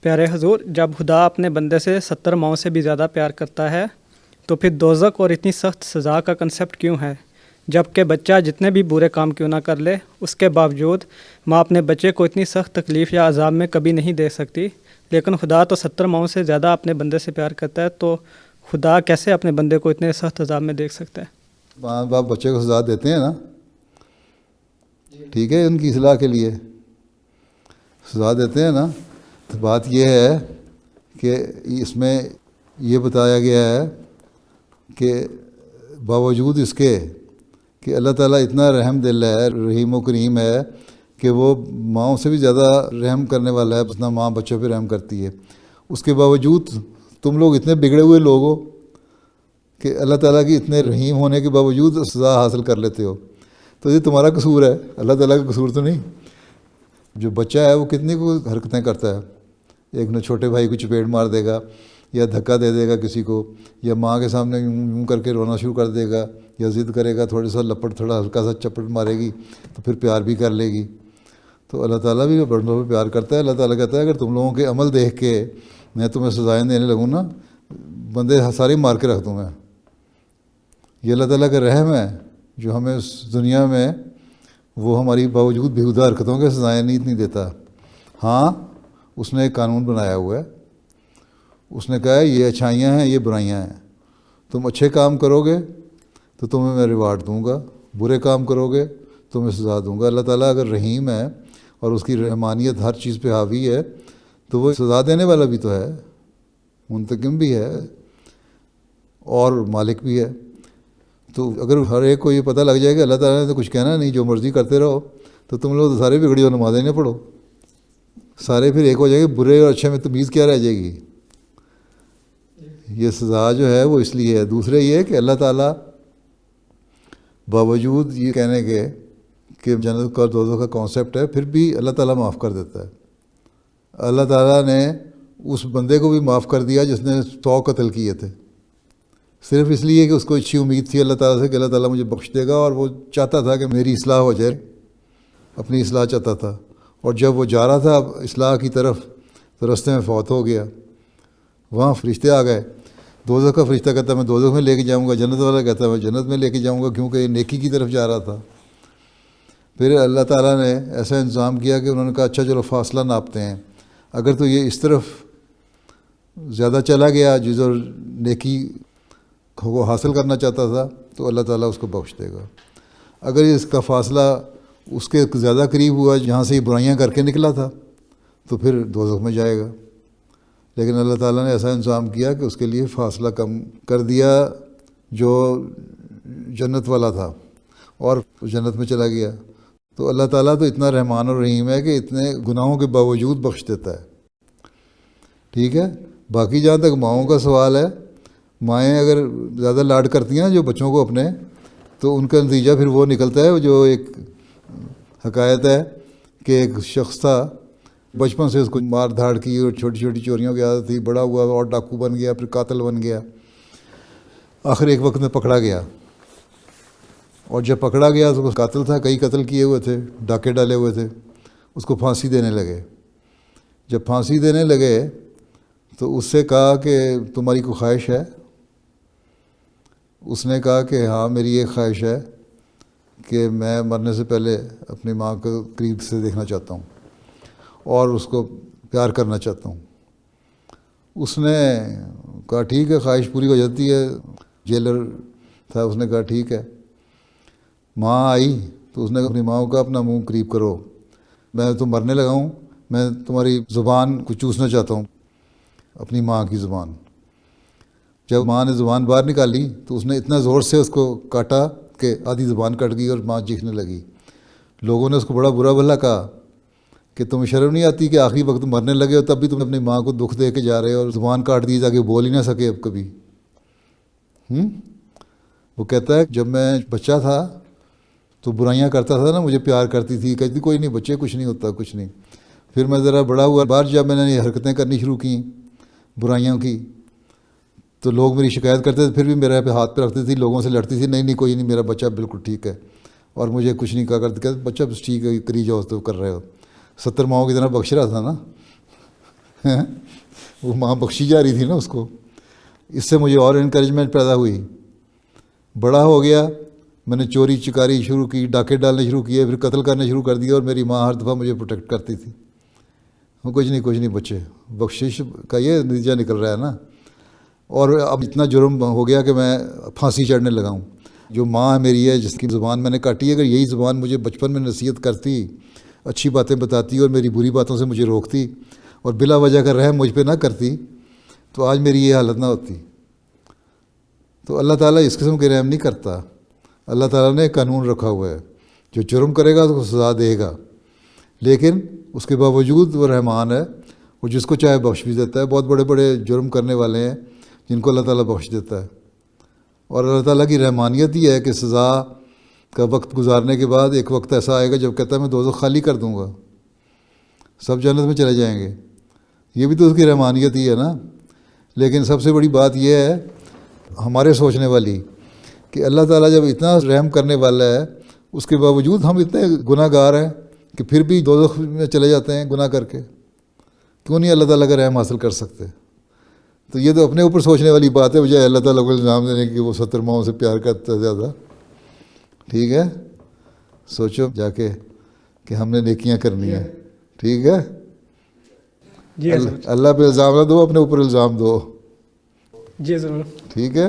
پیارے حضور، جب خدا اپنے بندے سے 70 ماؤں سے بھی زیادہ پیار کرتا ہے تو پھر دوزخ اور اتنی سخت سزا کا کنسیپٹ کیوں ہے؟ جبکہ بچہ جتنے بھی برے کام کیوں نہ کر لے، اس کے باوجود ماں اپنے بچے کو اتنی سخت تکلیف یا عذاب میں کبھی نہیں دے سکتی، لیکن خدا تو 70 ماؤں سے زیادہ اپنے بندے سے پیار کرتا ہے، تو خدا کیسے اپنے بندے کو اتنے سخت عذاب میں دیکھ سکتا ہے؟ ماں باپ بچے کو سزا دیتے ہیں نا، ٹھیک ہے، ان کی اصلاح کے لیے سزا دیتے ہیں نا. تو بات یہ ہے کہ اس میں یہ بتایا گیا ہے کہ باوجود اس کے کہ اللہ تعالیٰ اتنا رحم دل ہے، رحیم و کریم ہے کہ وہ ماؤں سے بھی زیادہ رحم کرنے والا ہے، جتنا ماں بچوں پہ رحم کرتی ہے. اس کے باوجود تم لوگ اتنے بگڑے ہوئے لوگ ہو کہ اللہ تعالیٰ کی اتنے رحیم ہونے کے باوجود سزا حاصل کر لیتے ہو. تو یہ تمہارا قصور ہے، اللہ تعالیٰ کا قصور تو نہیں. جو بچہ ہے وہ کتنی کو حرکتیں کرتا ہے، ایک نہ چھوٹے بھائی کو چپیٹ مار دے گا، یا دھکا دے دے گا کسی کو، یا ماں کے سامنے یوں کر کے رونا شروع کر دے گا، یا ضد کرے گا، تھوڑا سا لپٹ، تھوڑا ہلکا سا چپٹ مارے گی تو پھر پیار بھی کر لے گی. تو اللہ تعالیٰ بھی بندوں پہ پیار کرتا ہے. اللہ تعالیٰ کہتا ہے اگر تم لوگوں کے عمل دیکھ کے میں تمہیں سزائیں دینے لگوں نا، بندے سارے مار کے رکھ دوں میں. یہ اللہ تعالیٰ کا رحم ہے جو ہمیں اس دنیا میں وہ ہماری باوجود بیہودہ حرکتوں کے سزائیں نہیں اتنی دیتا. ہاں، اس نے ایک قانون بنایا ہوا ہے. اس نے کہا ہے یہ اچھائیاں ہیں، یہ برائیاں ہیں. تم اچھے کام کرو گے تو تمہیں میں ریوارڈ دوں گا، برے کام کرو گے تو میں سزا دوں گا. اللہ تعالیٰ اگر رحیم ہے اور اس کی رحمانیت ہر چیز پہ حاوی ہے تو وہ سزا دینے والا بھی تو ہے، منتقم بھی ہے اور مالک بھی ہے. تو اگر ہر ایک کو یہ پتہ لگ جائے کہ اللہ تعالیٰ نے تو کچھ کہنا نہیں، جو مرضی کرتے رہو، تو تم لوگ تو سارے بگڑی ہو، نمازیں نہ پڑھو، سارے پھر ایک ہو جائے گے. برے اور اچھے میں تمیز کیا رہ جائے گی؟ یہ سزا جو ہے وہ اس لیے ہے. دوسرے یہ کہ اللہ تعالیٰ باوجود یہ کہنے کے کہ جنت کا دوزخ کا کانسیپٹ ہے، پھر بھی اللہ تعالیٰ معاف کر دیتا ہے. اللہ تعالیٰ نے اس بندے کو بھی معاف کر دیا جس نے 100 قتل کیے تھے، صرف اس لیے کہ اس کو اچھی امید تھی اللہ تعالیٰ سے کہ اللہ تعالیٰ مجھے بخش دے گا، اور وہ چاہتا تھا کہ میری اصلاح ہو جائے، اپنی اصلاح چاہتا تھا. اور جب وہ جا رہا تھا اصلاح کی طرف تو رستے میں فوت ہو گیا. وہاں فرشتے آ گئے. دوزخ کا فرشتہ کہتا ہے میں دوزخ میں لے کے جاؤں گا، جنت والا کہتا ہے میں جنت میں لے کے جاؤں گا، کیونکہ یہ نیکی کی طرف جا رہا تھا. پھر اللہ تعالیٰ نے ایسا انتظام کیا کہ انہوں نے کہا اچھا چلو فاصلہ ناپتے ہیں، اگر تو یہ اس طرف زیادہ چلا گیا جس اور نیکی کو حاصل کرنا چاہتا تھا تو اللہ تعالیٰ اس کو بخش دے گا. اگر اس کا فاصلہ اس کے زیادہ قریب ہوا جہاں سے یہ برائیاں کر کے نکلا تھا تو پھر دوزخ میں جائے گا. لیکن اللہ تعالیٰ نے ایسا انتظام کیا کہ اس کے لیے فاصلہ کم کر دیا جو جنت والا تھا، اور جنت میں چلا گیا. تو اللہ تعالیٰ تو اتنا رحمان و رحیم ہے کہ اتنے گناہوں کے باوجود بخش دیتا ہے. ٹھیک ہے. باقی جہاں تک ماؤں کا سوال ہے، مائیں اگر زیادہ لاڈ کرتی ہیں جو بچوں کو اپنے، تو ان کا نتیجہ پھر وہ نکلتا ہے جو ایک حکایت ہے کہ ایک شخص تھا، بچپن سے اس کو مار دھاڑ کی اور چھوٹی چھوٹی چوریوں کی عادت تھی، بڑا ہوا اور ڈاکو بن گیا، پھر قاتل بن گیا. آخر ایک وقت میں پکڑا گیا، اور جب پکڑا گیا تو وہ قاتل تھا، کئی قتل کیے ہوئے تھے، ڈاکے ڈالے ہوئے تھے. اس کو پھانسی دینے لگے. جب پھانسی دینے لگے تو اس سے کہا کہ تمہاری کوئی خواہش ہے؟ اس نے کہا کہ ہاں میری ایک خواہش ہے کہ میں مرنے سے پہلے اپنی ماں کو قریب سے دیکھنا چاہتا ہوں اور اس کو پیار کرنا چاہتا ہوں. اس نے کہا ٹھیک ہے، خواہش پوری ہو جاتی ہے. جیلر تھا، اس نے کہا ٹھیک ہے. ماں آئی تو اس نے اپنی ماں کو کہا اپنا منہ قریب کرو، میں تو مرنے لگا ہوں، میں تمہاری زبان کو چوسنا چاہتا ہوں، اپنی ماں کی زبان. جب ماں نے زبان باہر نکالی تو اس نے اتنا زور سے اس کو کاٹا کہ آدھی زبان کٹ گئی اور ماں چیخنے لگی. لوگوں نے اس کو بڑا برا بھلا کہا کہ تمہیں شرم نہیں آتی کہ آخری وقت مرنے لگے ہو تب بھی تم اپنی ماں کو دکھ دے کے جا رہے ہو اور زبان کاٹ دی تاکہ بول ہی نہ سکے اب کبھی. وہ کہتا ہے جب میں بچہ تھا تو برائیاں کرتا تھا نا، مجھے پیار کرتی تھی، کہتی کوئی نہیں بچے، کچھ نہیں ہوتا، کچھ نہیں. پھر میں ذرا بڑا ہوا، بار جب میں نے یہ حرکتیں کرنی شروع کیں برائیوں کی تو لوگ میری شکایت کرتے تھے، پھر بھی میرے پہ ہاتھ پہ رکھتی تھی، لوگوں سے لڑتی تھی، نہیں نہیں کوئی نہیں، میرا بچہ بالکل ٹھیک ہے، اور مجھے کچھ نہیں کہا کرتے. کہتے بچہ بس ٹھیک ہے، کری جاؤ تو کر رہے ہو. 70 ماؤں کی طرح بخش رہا تھا نا. وہ ماں بخشی جا رہی تھی نا اس کو. اس سے مجھے اور انکریجمنٹ پیدا ہوئی. بڑا ہو گیا, میں نے چوری چکاری شروع کی, ڈاکے ڈالنے شروع کیے, پھر قتل کرنے شروع کر دیا, اور میری ماں ہر دفعہ مجھے پروٹیکٹ کرتی تھی. کچھ نہیں بچے, بخشش کا یہ نتیجہ نکل رہا ہے نا. اور اب اتنا جرم ہو گیا کہ میں پھانسی چڑھنے لگا ہوں. جو ماں میری ہے, جس کی زبان میں نے کاٹی ہے, اگر یہی زبان مجھے بچپن میں نصیحت کرتی, اچھی باتیں بتاتی اور میری بری باتوں سے مجھے روکتی, اور بلا وجہ کا رحم مجھ پہ نہ کرتی, تو آج میری یہ حالت نہ ہوتی. تو اللہ تعالیٰ اس قسم کے رحم نہیں کرتا. اللہ تعالیٰ نے ایک قانون رکھا ہوا ہے, جو جرم کرے گا تو سزا دے گا, لیکن اس کے باوجود وہ رحمان ہے, وہ جس کو چاہے بخش بھی دیتا ہے. بہت بڑے بڑے جرم کرنے والے ہیں جن کو اللہ تعالیٰ بخش دیتا ہے. اور اللہ تعالیٰ کی رحمانیت ہی ہے کہ سزا کا وقت گزارنے کے بعد ایک وقت ایسا آئے گا جب کہتا ہے میں دوزخ خالی کر دوں گا, سب جنت میں چلے جائیں گے. یہ بھی تو اس کی رحمانیت ہی ہے نا. لیکن سب سے بڑی بات یہ ہے ہمارے سوچنے والی, کہ اللہ تعالیٰ جب اتنا رحم کرنے والا ہے, اس کے باوجود ہم اتنے گناہ گار ہیں کہ پھر بھی دوزخ میں چلے جاتے ہیں گناہ کر کے. کیوں نہیں اللہ تعالیٰ کا رحم حاصل کر سکتے؟ تو یہ تو اپنے اوپر سوچنے والی بات ہے, بجائے اللہ تعالیٰ کو الزام دینے کہ وہ 70 ماؤں سے پیار کرتا ہے زیادہ. ٹھیک ہے, سوچو جا کے کہ ہم نے نیکیاں کرنی ہیں. ٹھیک ہے, جی اللہ پہ الزام نہ دو, اپنے اوپر الزام دو. جی ضرور. ٹھیک ہے.